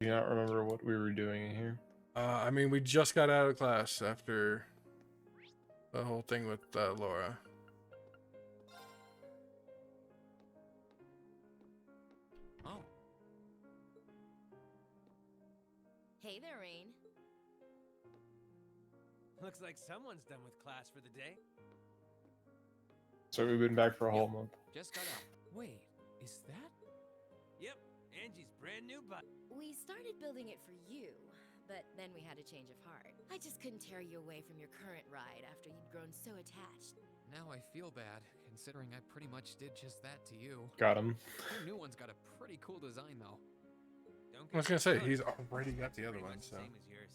Do you not remember what we were doing in here? I mean, we just got out of class after the whole thing with Laura. Oh, Hey there, Rain. Looks like someone's done with class for the day. So we've been back for a whole month. just got out. Wait, is that? Yep, Angie's brand new bike. We started building it for you, but then we had a change of heart. I just couldn't tear you away from your current ride after you'd grown so attached. Now I feel bad, considering I pretty much did just that to you. Got him. Your new one's got a pretty cool design, though. Don't I was get gonna say me he's started. already got the other Pretty one, much so the same as yours.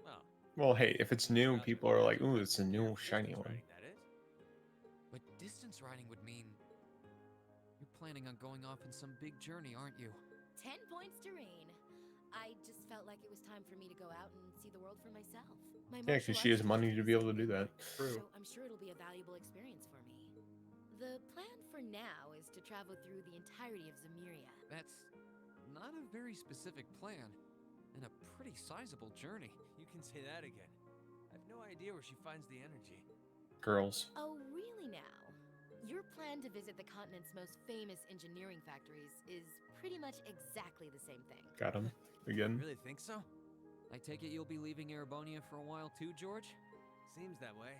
Well, Well, hey, if it's new, people are like, "Ooh, it's a new shiny one." riding, that is. But distance riding would mean you're planning on going off in some big journey, aren't you? 10 points to Rain. I just felt like it was time for me to go out and see the world for myself. My Yeah, martial because she has arts money to instructor be able to said do that. True. So I'm sure it'll be a valuable experience for me. The plan for now is to travel through the entirety of Zemuria. That's not a very specific plan, and a pretty sizable journey. You can say that again. I have no idea where she finds the energy. Girls. Oh, really now? Your plan to visit the continent's most famous engineering factories is pretty much exactly the same thing. Got him. You Again. really think so? I take it you'll be leaving Erebonia for a while too, George? Seems that way.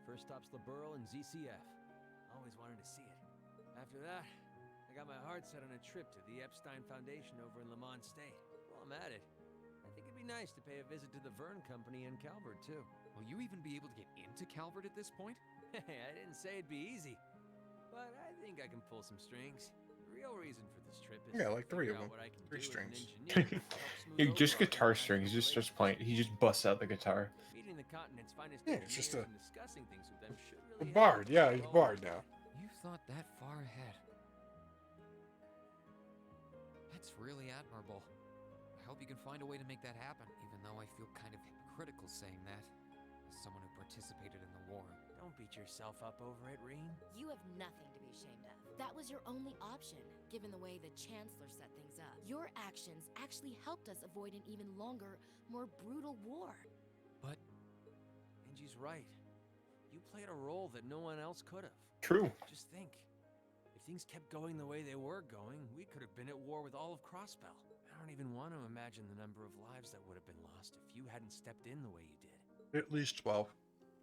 First stop's Liberl and ZCF. Always wanted to see it. After that, I got my heart set on a trip to the Epstein Foundation over in Lemont State. While I'm at it, I think it'd be nice to pay a visit to the Vern Company in Calvert, too. Will you even be able to get into Calvert at this point? Hey, I didn't say it'd be easy. But I think I can pull some strings. The real reason for this trip is Yeah, to like three figure of out them. what I can 3 do as an strings. engineer to help smooth Yeah, just over our guitar international strings. He just starts relations. playing. He just busts out the guitar. Meeting the continent's finest Yeah, it's just engineers a- and discussing things with them should A really bard, help. yeah, he's a Well, bard now. You've thought that far ahead. That's really admirable. I hope you can find a way to make that happen, even though I feel kind of hypocritical saying that, as someone who participated in the war. Don't beat yourself up over it, Reen. You have nothing to be ashamed of. That was your only option, given the way the Chancellor set things up. Your actions actually helped us avoid an even longer, more brutal war. But Angie's right. You played a role that no one else could have. True. Just think. If things kept going the way they were going, we could have been at war with all of Crossbell. I don't even want to imagine the number of lives that would have been lost if you hadn't stepped in the way you did. At least 12.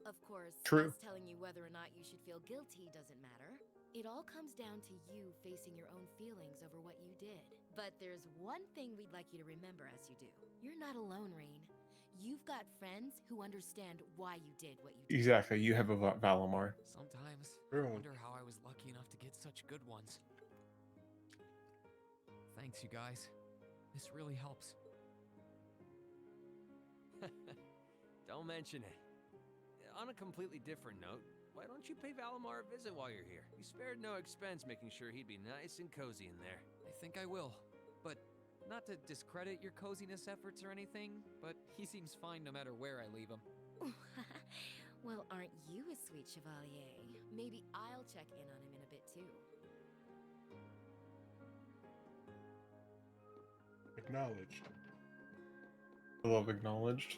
Of course, True. us telling you whether or not you should feel guilty doesn't matter. It all comes down to you facing your own feelings over what you did. But there's one thing we'd like you to remember as you do. You're not alone, Rain. You've got friends who understand why you did what you did. Exactly. You have a Valamar. sometimes I True. wonder how I was lucky enough to get such good ones. Thanks, you guys. This really helps. Don't mention it. On a completely different note, why don't you pay Valamar a visit while you're here? You spared no expense making sure he'd be nice and cozy in there. I think I will. But not to discredit your coziness efforts or anything, but he seems fine no matter where I leave him. Well, aren't you a sweet chevalier? Maybe I'll check in on him in a bit too. Acknowledged. I love acknowledged.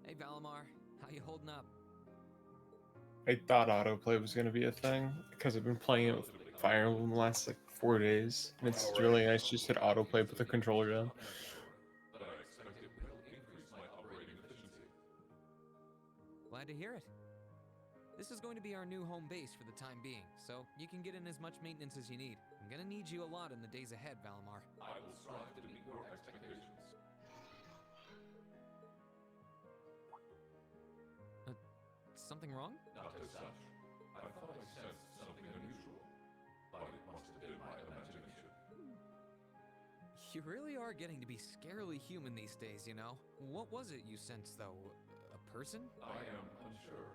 Hey, Valamar, how you holding up? I thought autoplay was going to be a thing because I've been playing it with Fire Emblem the last like 4 days, and it's really nice just hit autoplay with the controller down. Glad to hear it. This is going to be our new home base for the time being, so you can get in as much maintenance as you need. I'm gonna need you a lot in the days ahead, Valamar. I will strive to meet your expectations. Something wrong? Not as such. I thought I sensed something unusual, but it must have been my imagination. You really are getting to be scarily human these days, you know? What was it you sensed, though? A person? I am unsure.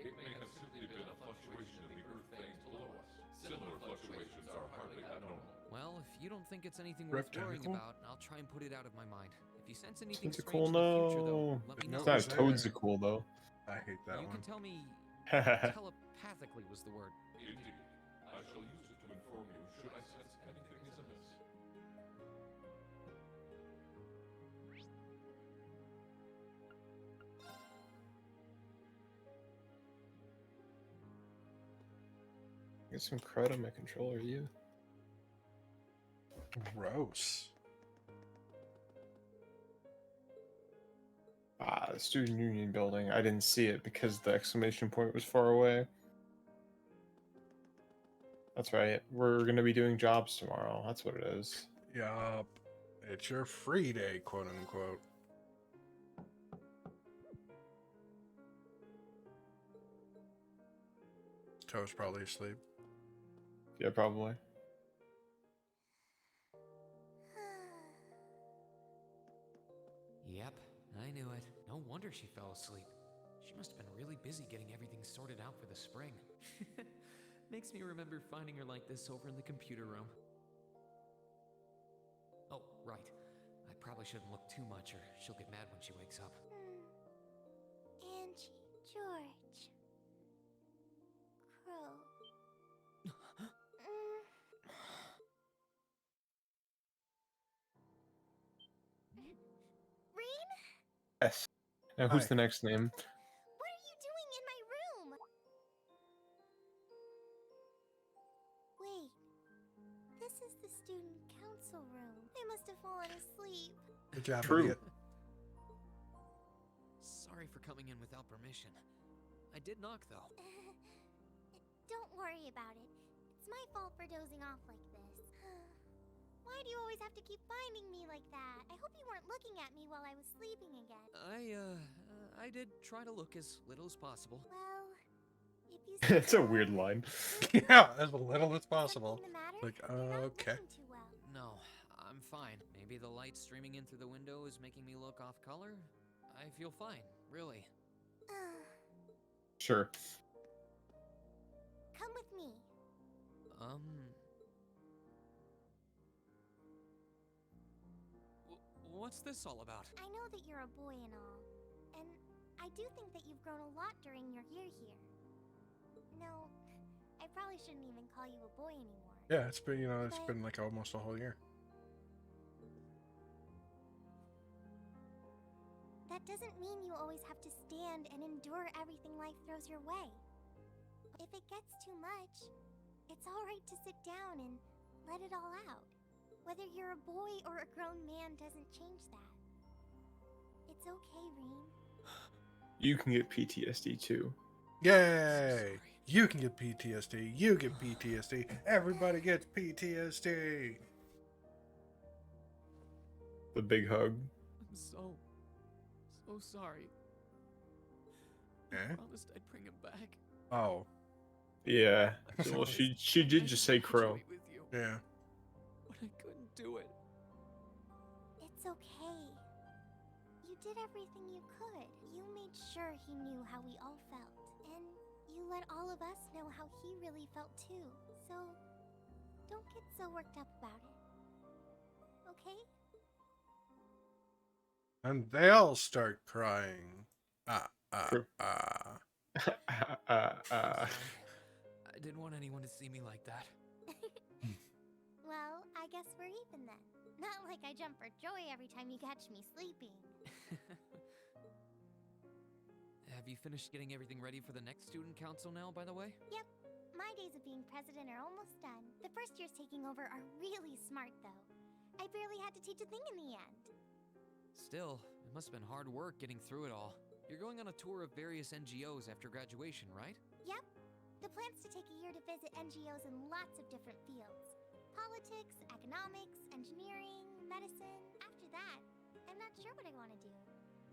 It may have simply been a fluctuation in the earth veins below us. Similar fluctuations are hardly abnormal. Well, if you don't think it's anything worth Rip worrying tentacle? about, I'll try and put it out of my mind. If you sense anything Tentacle, strange in the future, though, no. let me No, know. It's not was there. Toadsicle though. I hate that You one. can tell me Haha. telepathically was the word. Indeed. I shall use it to inform you should I sense anything is amiss. Get some crud on my controller, you. Gross. Ah, the student union building. I didn't see it because the exclamation point was far away. That's right. We're gonna be doing jobs tomorrow. That's what it is. Yup. It's your free day, quote unquote. Toad's probably asleep. Yeah, probably. Yep, I knew it. No wonder she fell asleep. She must have been really busy getting everything sorted out for the spring. Makes me remember finding her like this over in the computer room. Oh, right. I probably shouldn't look too much or she'll get mad when she wakes up. Angie, George, Crow. Rain? Yes. Now who's Hi. the next name? What are you doing in my room? Wait, this is the student council room. I must have fallen asleep. Good job, True. idiot. Sorry for coming in without permission. I did knock though. Don't worry about it. It's my fault for dozing off like this. Why do you always have to keep finding me like that? I hope you weren't looking at me while I was sleeping again. I did try to look as little as possible. Well, if you see It's a that, weird line. Yeah, as little as possible. something the matter? Like, You're not okay. looking too well. No, I'm fine. Maybe the light streaming in through the window is making me look off color? I feel fine, really. Sure. Come with me. What's this all about? I know that you're a boy and all, and I do think that you've grown a lot during your year here. No, I probably shouldn't even call you a boy anymore. Yeah, it's been, it's been like almost a whole year. That doesn't mean you always have to stand and endure everything life throws your way. If it gets too much, it's alright to sit down and let it all out. Whether you're a boy or a grown man doesn't change that. It's okay, Reem. You can get PTSD too. Yay! Sorry. You can get PTSD. You get PTSD. Everybody gets PTSD. The big hug. I'm so sorry. Eh? I promised I'd bring him back. Oh, Yeah. I Well, promised she did I'd just say crow. graduate with you, yeah. but I couldn't do it. It's okay. You did everything you could. You made sure he knew how we all felt. And you let all of us know how he really felt too. So, don't get so worked up about it. Okay? And they all start crying. True. I didn't want anyone to see me like that. Well, I guess we're even then. Not like I jump for joy every time you catch me sleeping. Have you finished getting everything ready for the next student council now, by the way? Yep. My days of being president are almost done. The first years taking over are really smart, though. I barely had to teach a thing in the end. Still, it must have been hard work getting through it all. You're going on a tour of various NGOs after graduation, right? Yep. The plan's to take a year to visit NGOs in lots of different fields. Politics, economics, engineering, medicine. After that, I'm not sure what I want to do.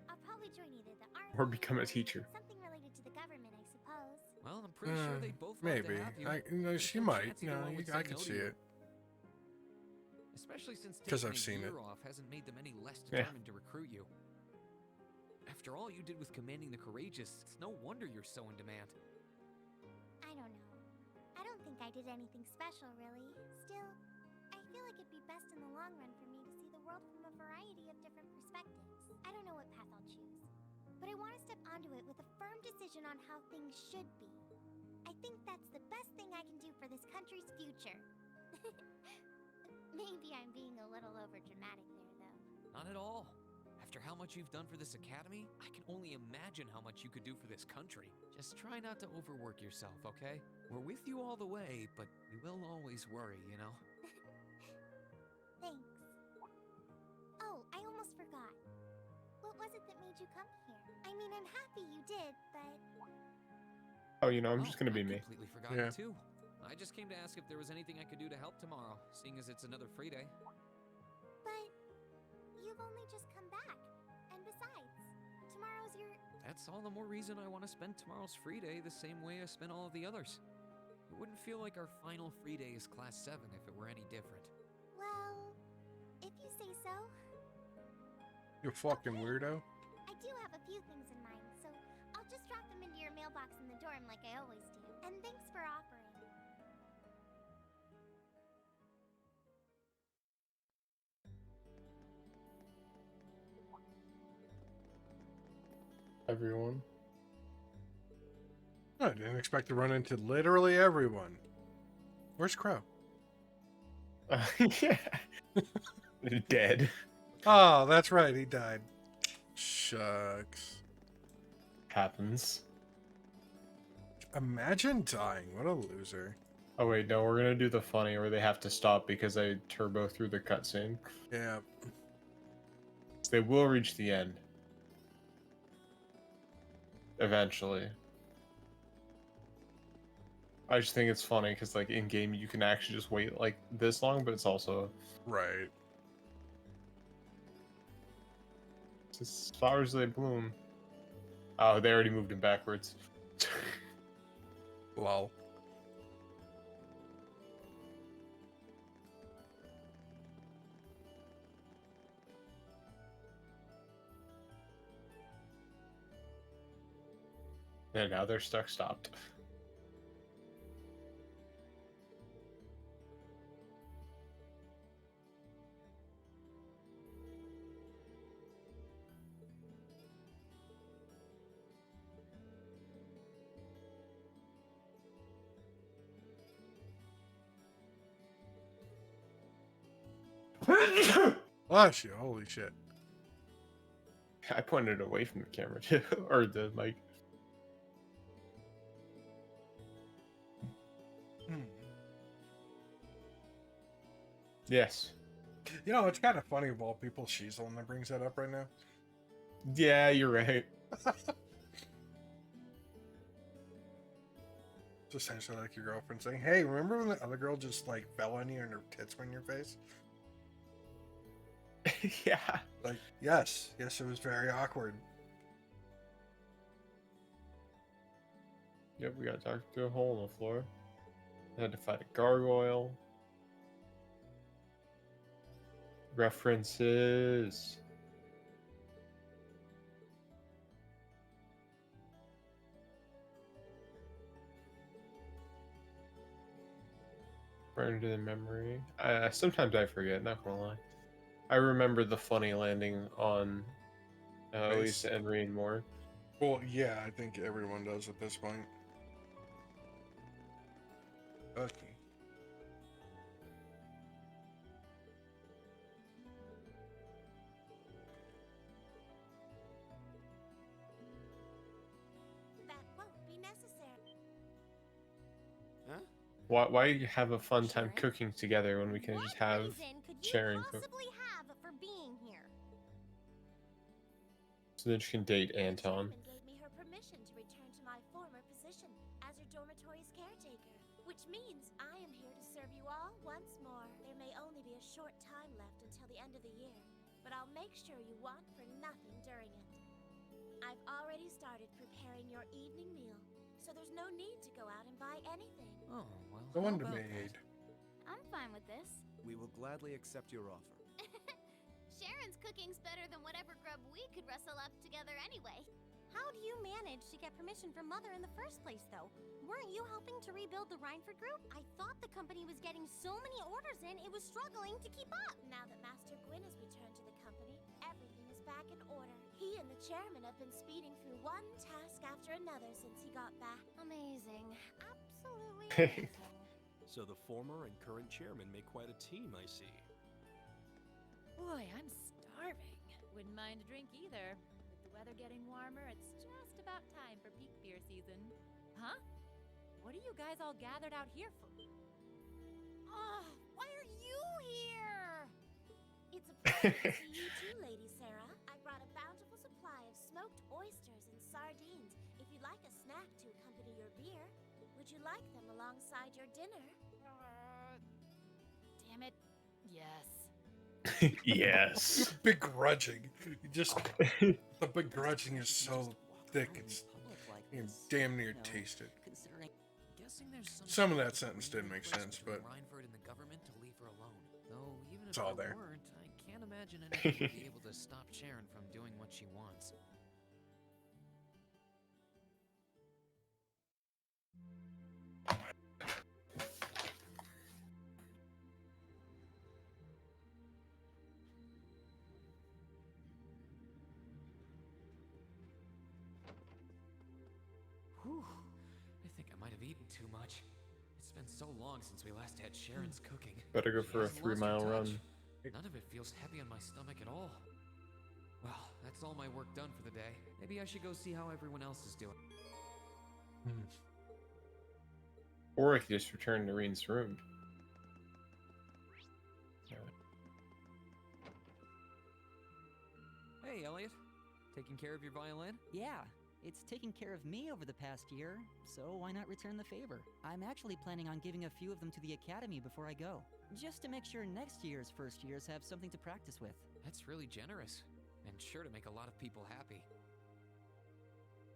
I'll probably join either the army Or become a teacher. something related to the government, I suppose. Well, I'm pretty sure they both love Maybe. to have you. She There's no might. chance either one would I say could no to see you. it. Especially since 'Cause taking I've seen a year it. off hasn't made them any less Yeah. determined to recruit you. After all you did with commanding the courageous, it's no wonder you're so in demand. I don't know. I don't think I did anything special, really. Still, I feel like it'd be best in the long run for me to see the world from a variety of different perspectives. I don't know what path I'll choose, but I want to step onto it with a firm decision on how things should be. I think that's the best thing I can do for this country's future. Maybe I'm being a little overdramatic there, though. Not at all. After how much you've done for this academy, I can only imagine how much you could do for this country. Just try not to overwork yourself, okay? We're with you all the way, but we will always worry, you know? Thanks. Oh, I almost forgot. What was it that made you come here? I mean, I'm happy you did, but... Oh, you know, I'm just gonna be I me. completely forgot Yeah. it too. I just came to ask if there was anything I could do to help tomorrow, seeing as it's another free day. But... you've only just come back. And besides, tomorrow's your... That's all the more reason I want to spend tomorrow's free day the same way I spent all of the others. It wouldn't feel like our final free day is Class 7 if it were any different. Well... if you say so. You fucking weirdo. I do have a few things in mind, so I'll just drop them into your mailbox in the dorm like I always do. And thanks for offering. Everyone. I didn't expect to run into literally everyone. Where's Crow? Yeah. Dead. Oh, that's right. He died. Shucks. Happens. Imagine dying. What a loser. Oh wait, no, we're gonna do the funny where they have to stop because I turbo through the cutscene. Yeah. They will reach the end. Eventually. I just think it's funny because like in game you can actually just wait like this long, but it's also Right. just flowers they bloom. Oh, they already moved him backwards. Lol. And now they're stuck stopped. Bless you. Holy shit. I pointed away from the camera too, or the mic. Yes. You know, it's kind of funny of all people, she's the one that brings that up right now. Yeah, you're right. It's essentially like your girlfriend saying, hey, remember when the other girl just like fell on you and her tits went in your face? Yeah. Like, yes, it was very awkward. Yep, we got talked through a hole in the floor. Had to fight a gargoyle. References. Burned in memory. Sometimes I forget, not gonna lie. I remember the funny landing on Lisa and Reen more. Well, yeah, I think everyone does at this point. Okay. That won't be necessary. Huh? Why have a fun time Sharon? cooking together when we can What just have reason could you sharing possibly have for being here? so that you can date Anton? Jasmine gave me her permission to return to my former position as your dormitory's caretaker, which means I am here to serve you all once more. There may only be a short time left until the end of the year, but I'll make sure you want for nothing during it. I've already started preparing your evening meal, so there's no need to go out and buy anything. Oh, well. The how one to about maid. I'm fine with this. We will gladly accept your offer. Sharon's cooking's better than whatever grub we could rustle up together anyway. How do you manage to get permission from Mother in the first place, though? Weren't you helping to rebuild the Rhineford group? I thought the company was getting so many orders in, it was struggling to keep up. Now that Master Gwyn has returned to the company, everything is back in order. He and the chairman have been speeding through one task after another since he got back. Amazing. Absolutely amazing. So the former and current chairman make quite a team, I see. Boy, I'm starving. Wouldn't mind a drink either. With the weather getting warmer, it's just about time for peak beer season. Huh? What are you guys all gathered out here for? Oh, why are you here? It's a pleasure to see you too, Lady Sarah. I brought a bountiful supply of smoked oysters and sardines. If you'd like a snack to accompany your beer, would you like them alongside your dinner? Damn it. Yes. Yes. Begrudging. The begrudging is so thick, it's you can damn near taste it. Guessing there's Some of that sentence didn't make request sense, from but Rhineford and the government to leave her alone. Though even It's if all there there. weren't, I can't imagine anyone would be able to stop Sharon from doing what she wants. Whew. I think I might have eaten too much. It's been so long since we last had Sharon's cooking. Better go She for a hasn't lost her 3-mile touch. run. None of it feels heavy on my stomach at all. Well, that's all my work done for the day. Maybe I should go see how everyone else is doing. Or I could just return to Reen's room. Hey, Elliot. Taking care of your violin? Yeah, it's taken care of me over the past year, so why not return the favor? I'm actually planning on giving a few of them to the academy before I go, just to make sure next year's first years have something to practice with. That's really generous, and sure to make a lot of people happy.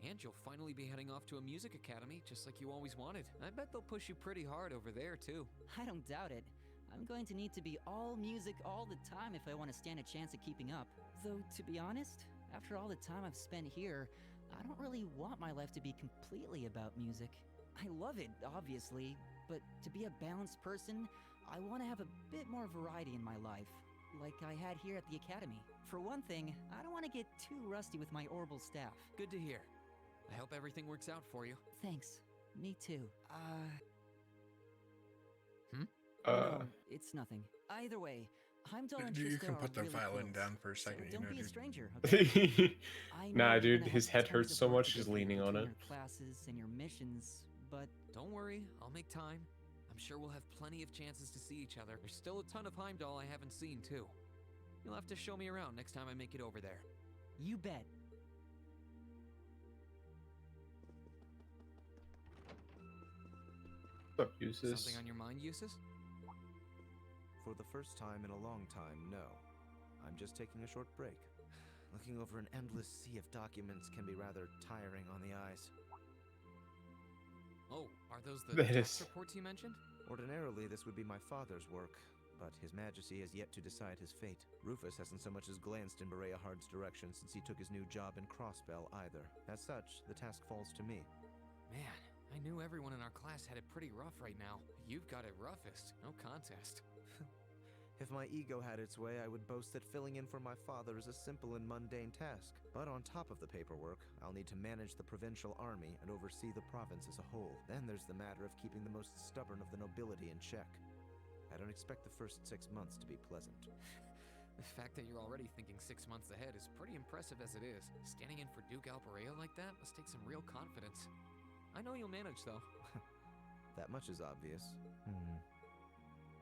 And you'll finally be heading off to a music academy, just like you always wanted. I bet they'll push you pretty hard over there, too. I don't doubt it. I'm going to need to be all music all the time if I want to stand a chance at keeping up. Though, to be honest, after all the time I've spent here, I don't really want my life to be completely about music. I love it, obviously, but to be a balanced person, I want to have a bit more variety in my life, like I had here at the academy. For one thing, I don't want to get too rusty with my orbital staff. Good to hear. I hope everything works out for you. Thanks. Me too. Uh, No, it's nothing. Either way, Heimdall and you Trista can put are the really violin close, down for a so second, you don't know, be a dude. stranger, okay? I know Nah, you're dude, gonna his have head tons hurts of so work much to he's get leaning through on between it. Your classes and your missions, but Don't worry, I'll make time. I'm sure we'll have plenty of chances to see each other. There's still a ton of Heimdall I haven't seen, too. You'll have to show me around next time I make it over there. you bet. What's up, Uses? Something on your mind, Eustace? For the first time in a long time, no. I'm just taking a short break. Looking over an endless sea of documents can be rather tiring on the eyes. Oh, are those the That tax is- reports you mentioned? Ordinarily, this would be my father's work, but His Majesty has yet to decide his fate. Rufus hasn't so much as glanced in Berea Hard's direction since he took his new job in Crossbell either. As such, the task falls to me. Man, I knew everyone in our class had it pretty rough right now. You've got it roughest. No contest. If my ego had its way, I would boast that filling in for my father is a simple and mundane task. But on top of the paperwork, I'll need to manage the provincial army and oversee the province as a whole. Then there's the matter of keeping the most stubborn of the nobility in check. I don't expect the first 6 months to be pleasant. The fact that you're already thinking 6 months ahead is pretty impressive as it is. Standing in for Duke Alperea like that must take some real confidence. I know you'll manage, though. That much is obvious.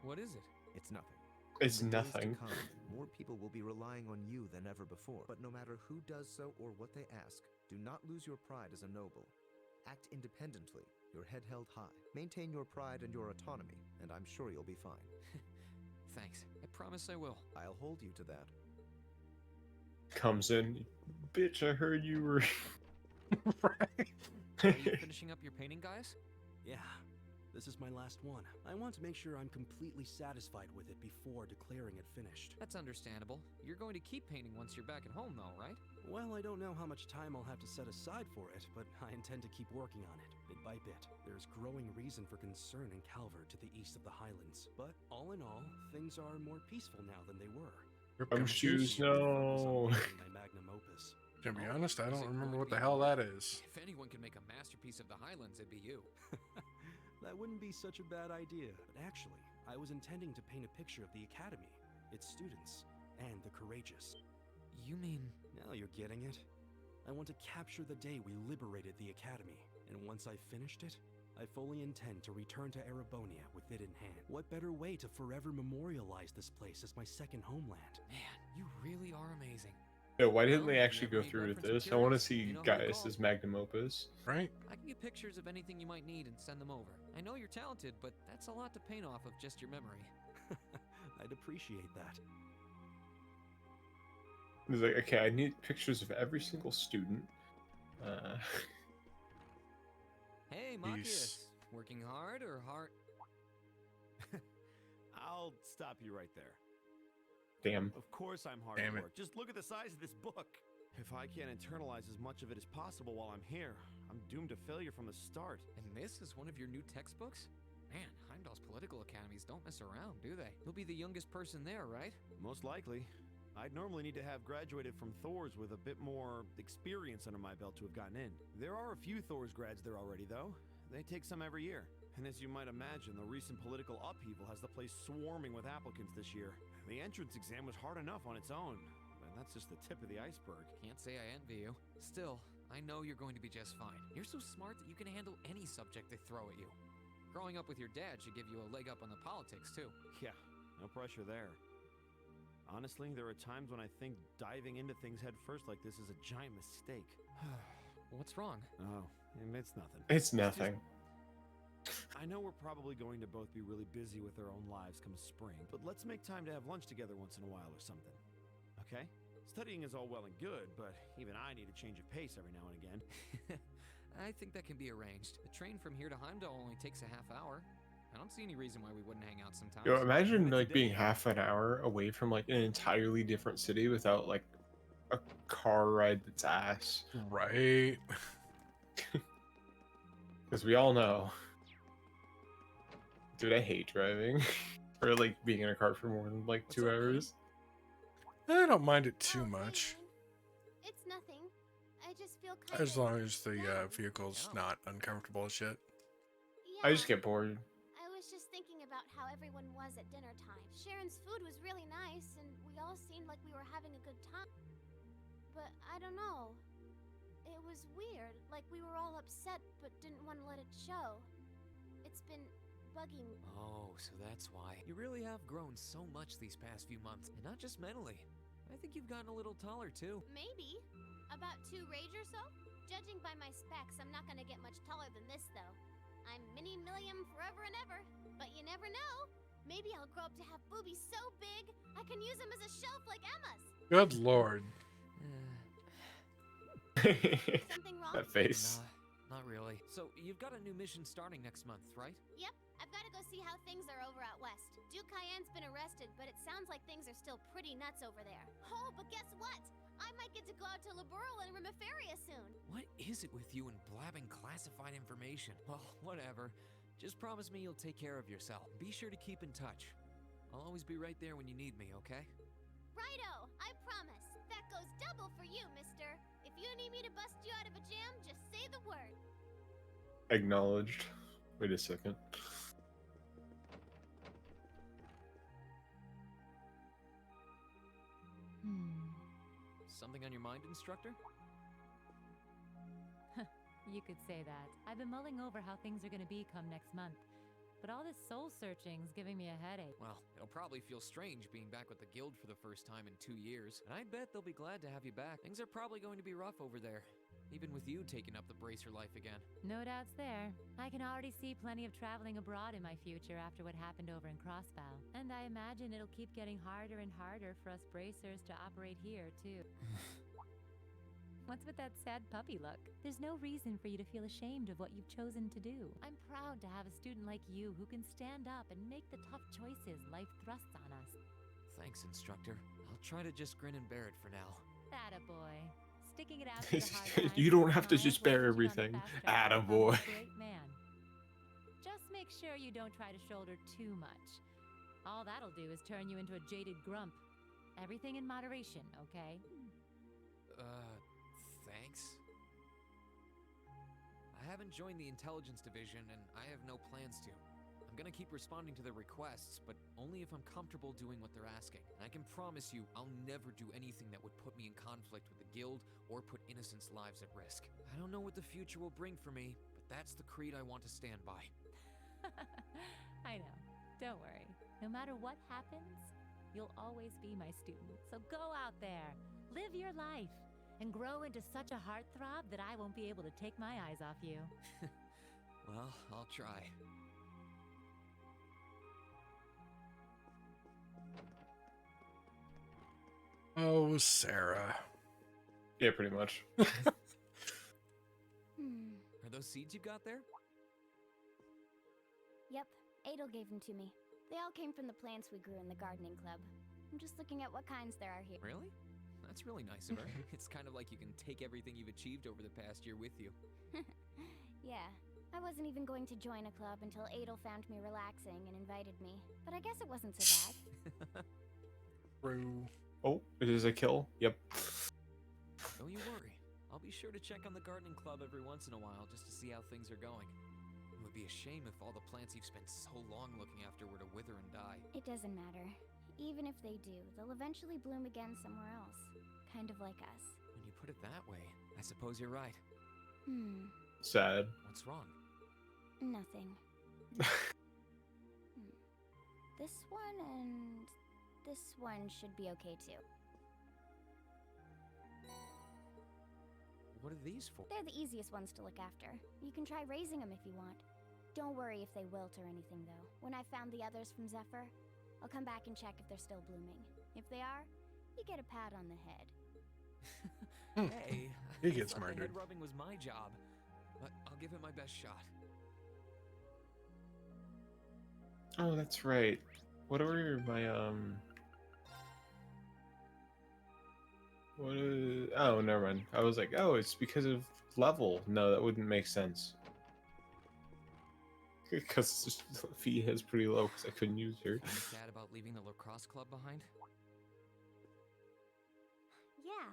What is it? It's nothing. It's In the days to nothing. come, more people will be relying on you than ever before. But no matter who does so or what they ask, do not lose your pride as a noble. Act independently, your head held high. Maintain your pride and your autonomy, and I'm sure you'll be fine. Thanks. I promise I will. I'll hold you to that. Comes in. Bitch, I heard you were. Are you finishing up your painting, guys? Yeah. This is my last one. I want to make sure I'm completely satisfied with it before declaring it finished. That's understandable. You're going to keep painting once you're back at home, though, right? Well, I don't know how much time I'll have to set aside for it, but I intend to keep working on it, bit by bit. There's growing reason for concern in Calvert to the east of the Highlands, but all in all, things are more peaceful now than they were. Shoes, no. My magnum opus. To be honest, I Is don't it remember going what to the be hell more? that is. If anyone can make a masterpiece of the Highlands, it'd be you. That wouldn't be such a bad idea. But actually, I was intending to paint a picture of the Academy, its students, and the courageous. You mean... Now you're getting it. I want to capture the day we liberated the Academy, and once I've finished it, I fully intend to return to Erebonia with it in hand. What better way to forever memorialize this place as my second homeland? Man, you really are amazing. Yeah, why didn't Well, they if you actually have go any through with reference this? I want to materials, see you know who to Gaius's call. magnum opus. Right? I can get pictures of anything you might need and send them over. I know you're talented, but that's a lot to paint off of just your memory. I'd appreciate that. He's like, okay, I need pictures of every single student. Hey, Peace. Machias. Working hard or hard? I'll stop you right there. Damn. Of course I'm hard Damn at it. work. Just look at the size of this book. If I can't internalize as much of it as possible while I'm here, I'm doomed to failure from the start. And this is one of your new textbooks? Man, Heimdall's political academies don't mess around, do they? You'll be the youngest person there, right? Most likely. I'd normally need to have graduated from Thor's with a bit more experience under my belt to have gotten in. There are a few Thor's grads there already, though. They take some every year. And as you might imagine, the recent political upheaval has the place swarming with applicants this year. The entrance exam was hard enough on its own, but that's just the tip of the iceberg. Can't say I envy you. Still, I know you're going to be just fine. You're so smart that you can handle any subject they throw at you. Growing up with your dad should give you a leg up on the politics, too. Yeah, no pressure there. Honestly, there are times when I think diving into things head first like this is a giant mistake. What's wrong? Oh, it's nothing. It's nothing. I know we're probably going to both be really busy with our own lives come spring, but let's make time to have lunch together once in a while or something. Okay? Studying is all well and good, but even I need a change of pace every now and again. I think that can be arranged. The train from here to Heimdall only takes a half hour. I don't see any reason why we wouldn't hang out sometimes. Yo, imagine like being half an hour away from like an entirely different city without like a car ride that's ass. Right. Because we all know. Dude, I hate driving. Or like being in a car for more than like 2 hours. I don't mind it too much. It's nothing. I just feel kind As long as the vehicle's not uncomfortable as shit. I just get bored. I was just thinking about how everyone was at dinner time. Sharon's food was really nice, and we all seemed like we were having a good time. But I don't know. It was weird, like we were all upset but didn't want to let it show. It's been bugging me. Oh, so that's why. You really have grown so much these past few months, and not just mentally. I think you've gotten a little taller, too. Maybe. About 2 rage or so? Judging by my specs, I'm not gonna get much taller than this, though. I'm Mini Millium forever and ever, but you never know. Maybe I'll grow up to have boobies so big, I can use them as a shelf like Emma's. Good lord. Something wrong? That face. Nah, not really. So, you've got a new mission starting next month, right? Yep, I've got to go see how things are over out west. Duke Cayenne's been arrested, but it sounds like things are still pretty nuts over there. Oh, but guess what? I might get to go out to Laburl and Rimiferia soon. What is it with you and blabbing classified information? Well, whatever. Just promise me you'll take care of yourself. Be sure to keep in touch. I'll always be right there when you need me, okay? Righto, I promise. That goes double for you, mister. If you need me to bust you out of a jam, just say the word. Acknowledged. Wait a second. Something on your mind, instructor? You could say that. I've been mulling over how things are going to be come next month. But all this soul searching's giving me a headache. Well, it'll probably feel strange being back with the guild for the first time in 2 years. And I bet they'll be glad to have you back. Things are probably going to be rough over there. Even with you taking up the bracer life again. No doubts there. I can already see plenty of traveling abroad in my future after what happened over in Crossbow. And I imagine it'll keep getting harder and harder for us bracers to operate here, too. What's with that sad puppy look? There's no reason for you to feel ashamed of what you've chosen to do. I'm proud to have a student like you who can stand up and make the tough choices life thrusts on us. Thanks, instructor. I'll try to just grin and bear it for now. Attaboy. Sticking it out through the hard times You don't and have to smiles just will bear put you on the everything. fast track to becoming Attaboy. a great man. Just make sure you don't try to shoulder too much. All that'll do is turn you into a jaded grump. Everything in moderation, okay? Thanks. I haven't joined the intelligence division, and I have no plans to. I'm gonna keep responding to their requests, but only if I'm comfortable doing what they're asking. And I can promise you, I'll never do anything that would put me in conflict with the guild or put innocents' lives at risk. I don't know what the future will bring for me, but that's the creed I want to stand by. I know. Don't worry. No matter what happens, you'll always be my student. So go out there, live your life, and grow into such a heartthrob that I won't be able to take my eyes off you. Well, I'll try. Oh, Sarah. Yeah, pretty much. Are those seeds you got there? Yep, Adel gave them to me. They all came from the plants we grew in the gardening club. I'm just looking at what kinds there are here. Really? That's really nice of her. It's kind of like you can take everything you've achieved over the past year with you. Yeah, I wasn't even going to join a club until Adel found me relaxing and invited me. But I guess it wasn't so bad. True. Oh, it is a kill. Yep. Don't you worry. I'll be sure to check on the gardening club every once in a while just to see how things are going. It would be a shame if all the plants you've spent so long looking after were to wither and die. It doesn't matter. Even if they do, they'll eventually bloom again somewhere else. Kind of like us. When you put it that way, I suppose you're right. Sad. What's wrong? Nothing. This one and this one should be okay too. What are these for? They're the easiest ones to look after. You can try raising them if you want. Don't worry if they wilt or anything though. When I found the others from Zephyr, I'll come back and check if they're still blooming. If they are, you get a pat on the head. Hey, He I gets thought the murdered. head rubbing was my job, but I'll give it my best shot. Oh, that's right. What are my What is... Oh, never mind. I was like, oh, it's because of level. No, that wouldn't make sense. Because Fee is pretty low because I couldn't use her. Feeling sad about leaving the lacrosse club behind? Yeah,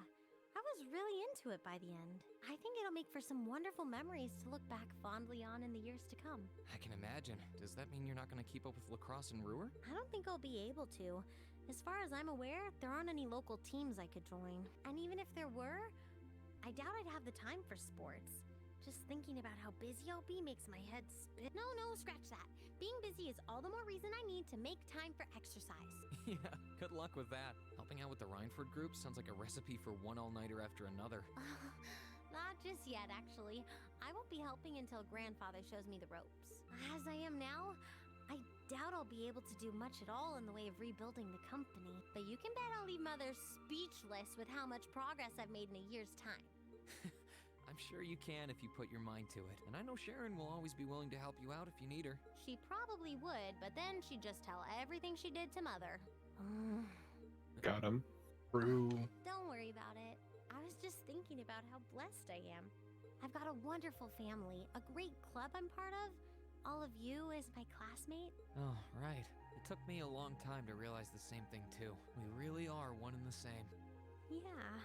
I was really into it by the end. I think it'll make for some wonderful memories to look back fondly on in the years to come. I can imagine. Does that mean you're not going to keep up with lacrosse and Ruhr? I don't think I'll be able to. As far as I'm aware, there aren't any local teams I could join. And even if there were, I doubt I'd have the time for sports. Just thinking about how busy I'll be makes my head spin. No, scratch that. Being busy is all the more reason I need to make time for exercise. Yeah, good luck with that. Helping out with the Rhineford group sounds like a recipe for one all-nighter after another. Not just yet, actually. I won't be helping until Grandfather shows me the ropes. As I am now, I doubt I'll be able to do much at all in the way of rebuilding the company. But you can bet I'll leave Mother speechless with how much progress I've made in a year's time. I'm sure you can if you put your mind to it. And I know Sharon will always be willing to help you out if you need her. She probably would, but then she'd just tell everything she did to Mother. Got him. True. Don't worry about it. I was just thinking about how blessed I am. I've got a wonderful family, a great club I'm part of, all of you as my classmate. Oh, right. It took me a long time to realize the same thing, too. We really are one and the same. Yeah.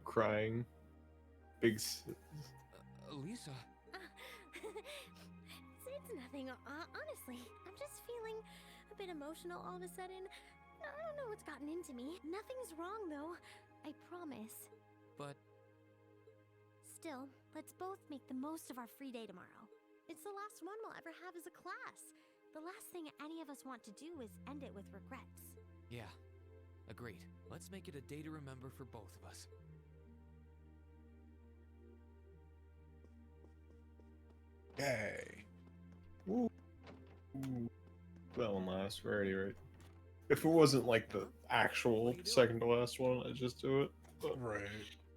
Crying. Big. Lisa. It's nothing, honestly. I'm just feeling a bit emotional all of a sudden. I don't know what's gotten into me. Nothing's wrong, though. I promise. But... Still, let's both make the most of our free day tomorrow. It's the last one we'll ever have as a class. The last thing any of us want to do is end it with regrets. Yeah. Agreed. Let's make it a day to remember for both of us. Yay. Ooh. Well, last, we're already right. If it wasn't like the actual second to last one, I'd just do it. But Right.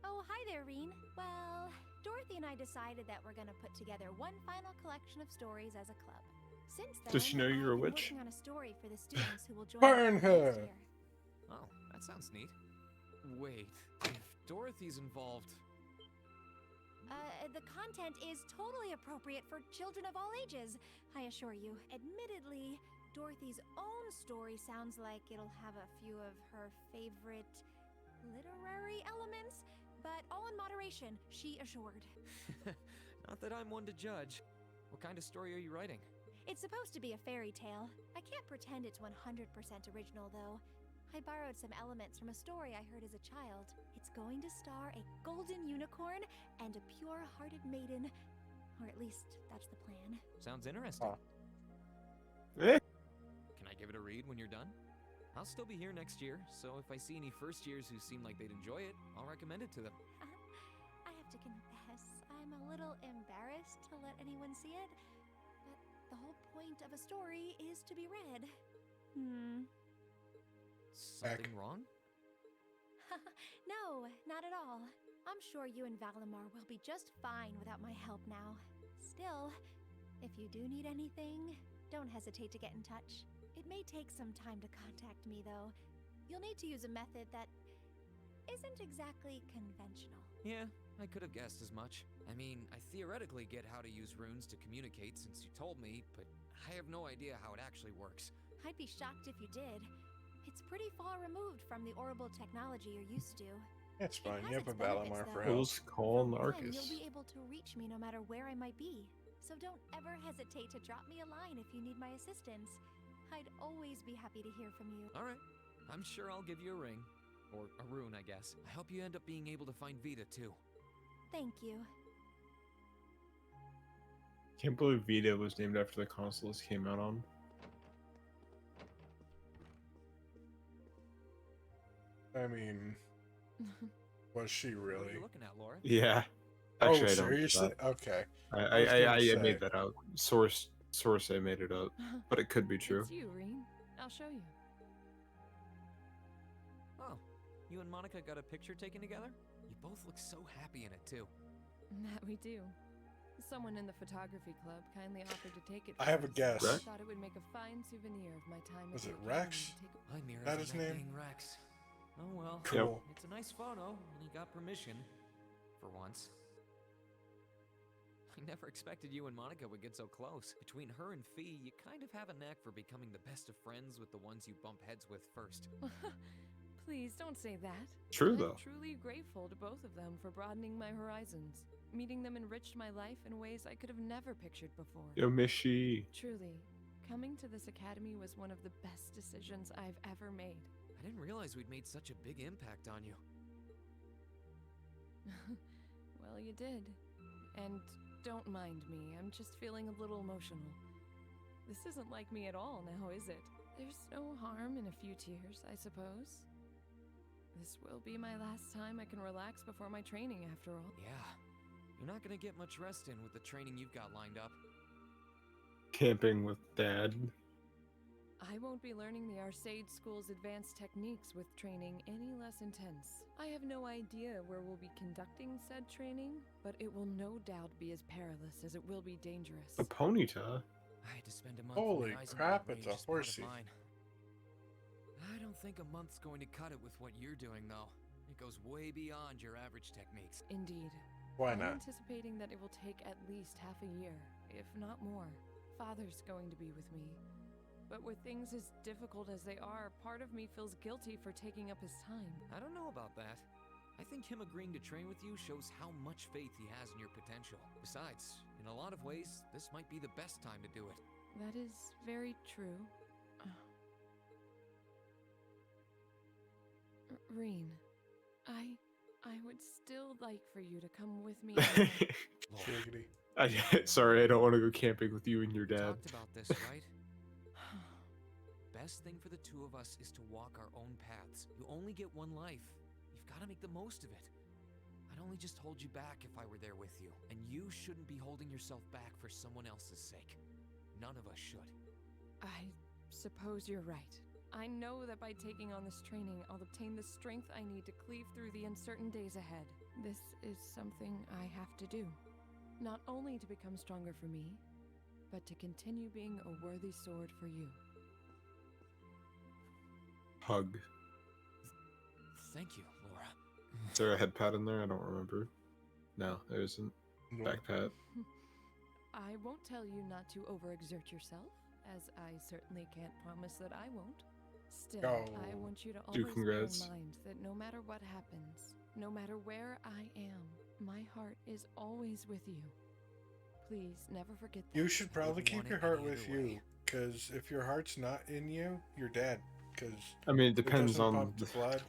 Oh, hi there, Reen. Well, Dorothy and I decided that we're gonna put together one final collection of stories as a club. Since then, Does she know you're a I've been witch? working on a story for the students who will join Burn us her! next year. Oh, that sounds neat. Wait, if Dorothy's involved, The content is totally appropriate for children of all ages, I assure you. Admittedly, Dorothy's own story sounds like it'll have a few of her favorite literary elements, but all in moderation, she assured. not that I'm one to judge. What kind of story are you writing? It's supposed to be a fairy tale. I can't pretend it's 100% original, though. I borrowed some elements from a story I heard as a child. It's going to star a golden unicorn and a pure-hearted maiden. Or at least, that's the plan. Sounds interesting. Eh. Can I give it a read when you're done? I'll still be here next year, so if I see any first years who seem like they'd enjoy it, I'll recommend it to them. I have to confess, I'm a little embarrassed to let anyone see it, but the whole point of a story is to be read. Something wrong? No, not at all. I'm sure you and Valimar will be just fine without my help now. Still, if you do need anything, don't hesitate to get in touch. It may take some time to contact me, though. You'll need to use a method that isn't exactly conventional. Yeah, I could have guessed as much. I mean, I theoretically get how to use runes to communicate since you told me, but I have no idea how it actually works. I'd be shocked if you did. It's pretty far removed from the orbital technology you're used to. It's fine. You have a its benefits, Valimar for though. help. Who's calling Then Arcus? you'll be able to reach me no matter where I might be. So don't ever hesitate to drop me a line if you need my assistance. I'd always be happy to hear from you. Alright, I'm sure I'll give you a ring. Or a rune, I guess. I hope you end up being able to find Vita, too. Thank you. Can't believe Vita was named after the console this came out on. I mean, was she What are really? you looking at, Laura? Yeah. Oh, Actually, I don't. seriously? Okay. I was gonna I say. made that up. Source I made it up, but it could be true. It's you, Reen. I'll show you. Oh, you and Monica got a picture taken together? You both look so happy in it, too. That we do. Someone in the photography club kindly offered to take it. I have a for us. guess. I Rex? thought it would make a fine souvenir of my time. Was at it the academy Rex? to take I mirrored That his name? Rex. Oh well. Cool. It's a nice photo, and he got permission. For once. I never expected you and Monica would get so close. Between her and Fee, you kind of have a knack for becoming the best of friends with the ones you bump heads with first. Please don't say that. True, I'm though. truly grateful to both of them for broadening my horizons. Meeting them enriched my life in ways I could have never pictured before. Yo, Mishi. Truly, coming to this academy was one of the best decisions I've ever made. I didn't realize we'd made such a big impact on you. Well, you did. And don't mind me, I'm just feeling a little emotional. This isn't like me at all now, is it? There's no harm in a few tears, I suppose. This will be my last time I can relax before my training, after all. Yeah. You're not gonna get much rest in with the training you've got lined up. Camping with Dad. I won't be learning the Arcade School's advanced techniques with training any less intense. I have no idea where we'll be conducting said training, but it will no doubt be as perilous as it will be dangerous. The Ponyta. I had to spend a month Holy in the crap, Eisenberg it's a Range as part of horsey. mine. I don't think a month's going to cut it with what you're doing, though. It goes way beyond your average techniques. Indeed. Why I'm not? anticipating that it will take at least half a year, if not more. Father's going to be with me. But with things as difficult as they are, part of me feels guilty for taking up his time. I don't know about that. I think him agreeing to train with you shows how much faith he has in your potential. Besides, in a lot of ways, this might be the best time to do it. That is very true. Reen, I would still like for you to come with me. Giggity. Sorry, I don't want to go camping with you and your dad. Talked about this, right? Best thing for the two of us is to walk our own paths. You only get one life. You've got to make the most of it. I'd only just hold you back if I were there with you. And you shouldn't be holding yourself back for someone else's sake. None of us should. I suppose you're right. I know that by taking on this training, I'll obtain the strength I need to cleave through the uncertain days ahead. This is something I have to do. Not only to become stronger for me, but to continue being a worthy sword for you. Hug. Thank you, Laura. Is there a head pat in there? I don't remember. No, there isn't. Back pat. I won't tell you not to overexert yourself, as I certainly can't promise that I won't. Still, I want you to always bear in mind that no matter what happens, no matter where I am, my heart is always with you. Please never forget that. You should probably keep your heart with you, because if your heart's not in you, you're dead. Because I mean, it depends on pump the blood,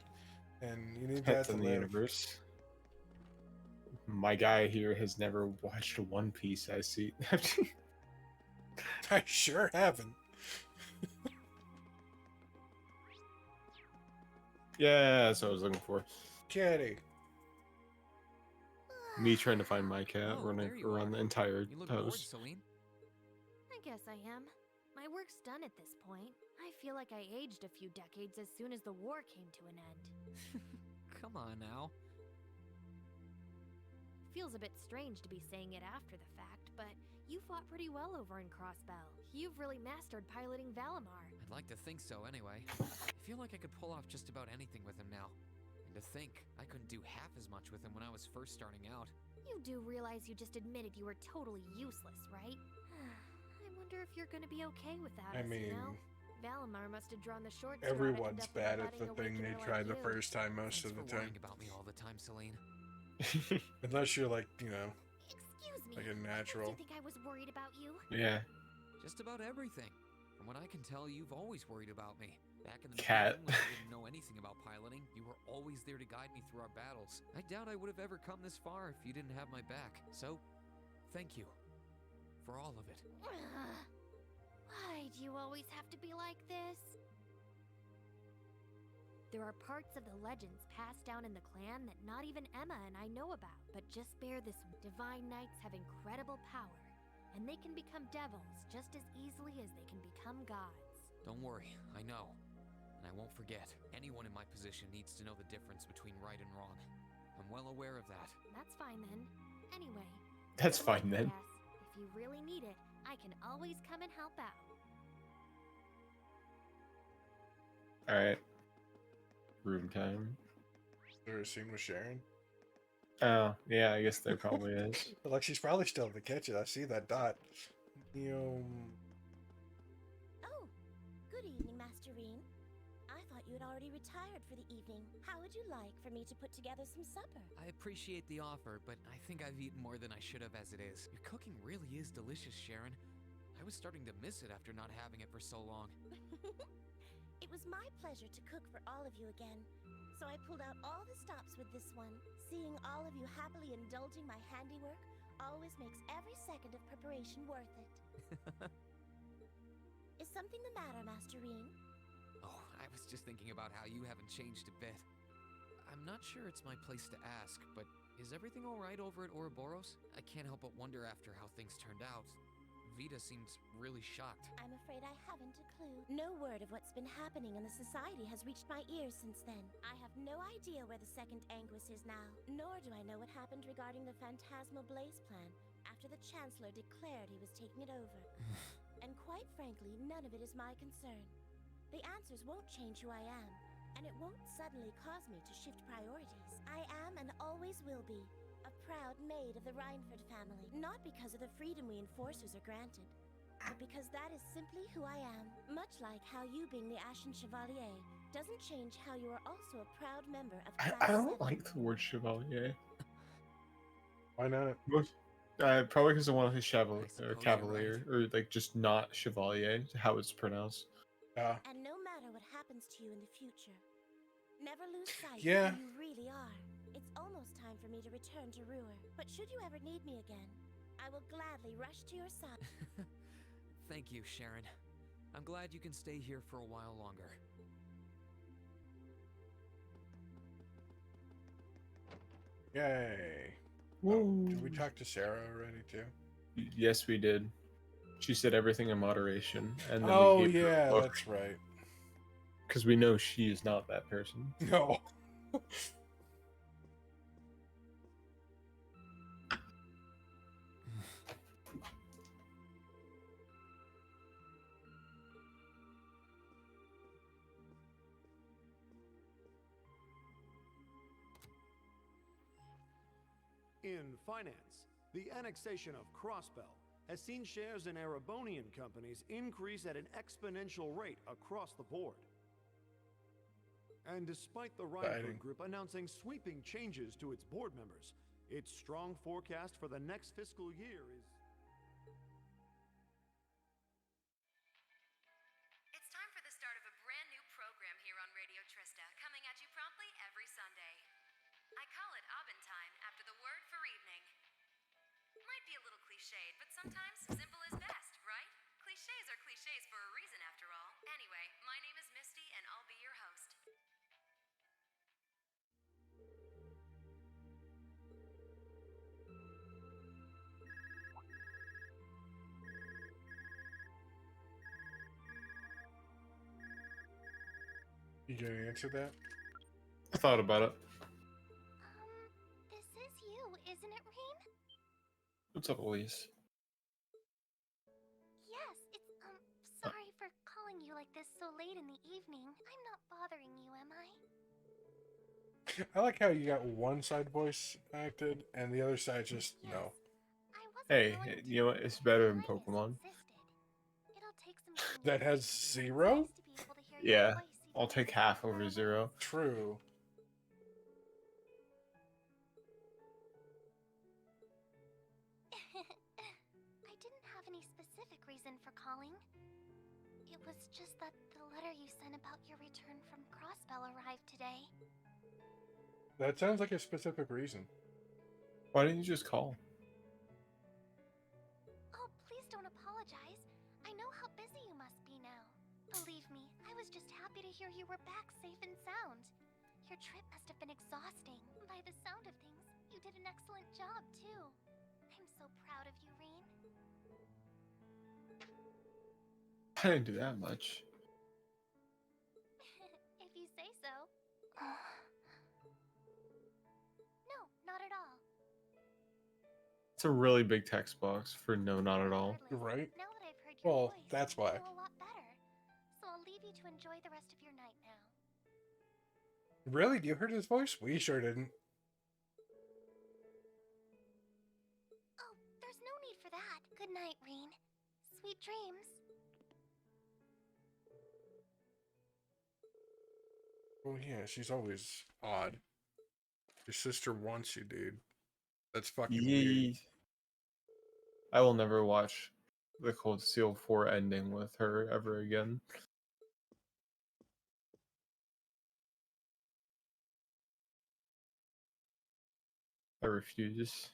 and you need that depends to on the live. universe. My guy here has never watched One Piece. I see. I sure haven't. Yeah, that's what I was looking for. Kitty. Me trying to find my cat running there you around are. the entire You look bored, house. Celine. I guess I am. My work's done at this point. I feel like I aged a few decades as soon as the war came to an end. Come on now. Feels a bit strange to be saying it after the fact, but you fought pretty well over in Crossbell. You've really mastered piloting Valimar. I'd like to think so anyway. I feel like I could pull off just about anything with him now. And to think, I couldn't do half as much with him when I was first starting out. You do realize you just admitted you were totally useless, right? I wonder if you're gonna be okay without I us, mean, you know? Valimar must have drawn the short straw to end everyone's up with a bad at the budding thing they awakener tried like the you. first time most Thanks of the for time. worrying about me all the time, Celine. Unless you're like, you know, Excuse me. like a Did natural. you think I was worried about you? Yeah. Just about everything. From what I can tell, you've always worried about me. Back in the Cat. beginning, when I didn't know anything about piloting, you were always there to guide me through our battles. I doubt I would have ever come this far if you didn't have my back. So, thank you. For all of it. Why do you always have to be like this? There are parts of the legends passed down in the clan that not even Emma and I know about. But just bear this: divine knights have incredible power, and they can become devils just as easily as they can become gods. Don't worry, I know. And I won't forget. Anyone in my position needs to know the difference between right and wrong. I'm well aware of that. That's fine then. Anyway. That's good luck, fine then. Jess. If you really need it, I can always come and help out. Alright. Room time. Is there a scene with Sharon? Oh, yeah, I guess there probably is. Like, she's probably still in the kitchen. I see that dot. Oh, good evening, Master Reen. I thought you had already retired for the evening. How would you like for me to put together some supper? I appreciate the offer, but I think I've eaten more than I should have as it is. Your cooking really is delicious, Sharon. I was starting to miss it after not having it for so long. It was my pleasure to cook for all of you again. So I pulled out all the stops with this one. Seeing all of you happily indulging my handiwork always makes every second of preparation worth it. Is something the matter, Master Reen? Oh, I was just thinking about how you haven't changed a bit. I'm not sure it's my place to ask, but is everything alright over at Ouroboros? I can't help but wonder after how things turned out. Vita seems really shocked. I'm afraid I haven't a clue. No word of what's been happening in the society has reached my ears since then. I have no idea where the second Anguis is now, nor do I know what happened regarding the Phantasmal Blaze plan after the Chancellor declared he was taking it over. And quite frankly, none of it is my concern. The answers won't change who I am, and it won't suddenly cause me to shift priorities. I am and always will be a proud maid of the Reinford family, not because of the freedom we enforcers are granted, but because that is simply who I am. Much like how you being the Ashen Chevalier doesn't change how you are also a proud member of I Class don't 7. like the word chevalier. Why not? Probably because I want to say chevalier or cavalier, or like just not chevalier, how it's pronounced. And no matter what happens to you in the future, never lose sight Yeah. of who you really are. It's almost time for me to return to Ruhr, but should you ever need me again, I will gladly rush to your side. Thank you, Sharon. I'm glad you can stay here for a while longer. Yay. Did we talk to Sarah already, too? Yes, we did. She said everything in moderation, and then Oh, we gave her a yeah, book. that's right. Because we know she is not that person. No. In finance, the annexation of Crossbell has seen shares in Erebonian companies increase at an exponential rate across the board. And despite the Reinford Group announcing sweeping changes to its board members, its strong forecast for the next fiscal year is... It's time for the start of a brand new program here on Radio Trista, coming at you promptly every Sunday. I call it Abendtime after the word for evening. Might be a little cliched, but sometimes simple is best, right? Clichés are clichés for a reason after all. Anyway, my name is Misty and I'll be your host. You gonna answer that? I thought about it. This is you, isn't it, Reem? What's up, Elise? Yes, it's, sorry for calling you like this so late in the evening. I'm not bothering you, am I? I like how you got one side voice acted and the other side just no. Hey, you know what? It's better than Pokemon. That has 0? Yeah, I'll take half over 0. True. I didn't have any specific reason for calling. It was just that the letter you sent about your return from Crossbell arrived today. That sounds like a specific reason. Why didn't you just call? Oh, please don't apologize. I know how busy you must be now. Believe me, I was just happy to hear you were back safe and sound. Your trip must have been exhausting. By the sound of things, you did an excellent job, too. I'm so proud of you, Reem. I didn't do that much. If you say so. No, not at all. It's a really big text box for no, not at all. Right? Now that I've heard your Well, voice, that's I why. feel a lot better. So I'll leave you to enjoy the rest of your night now. Really? Do you hear his voice? We sure didn't. Oh, there's no need for that. Good night, Reem. Sweet dreams. Oh yeah, she's always odd. Your sister wants you, dude. That's fucking weird. I will never watch the Cold Steel 4 ending with her ever again. I refuse.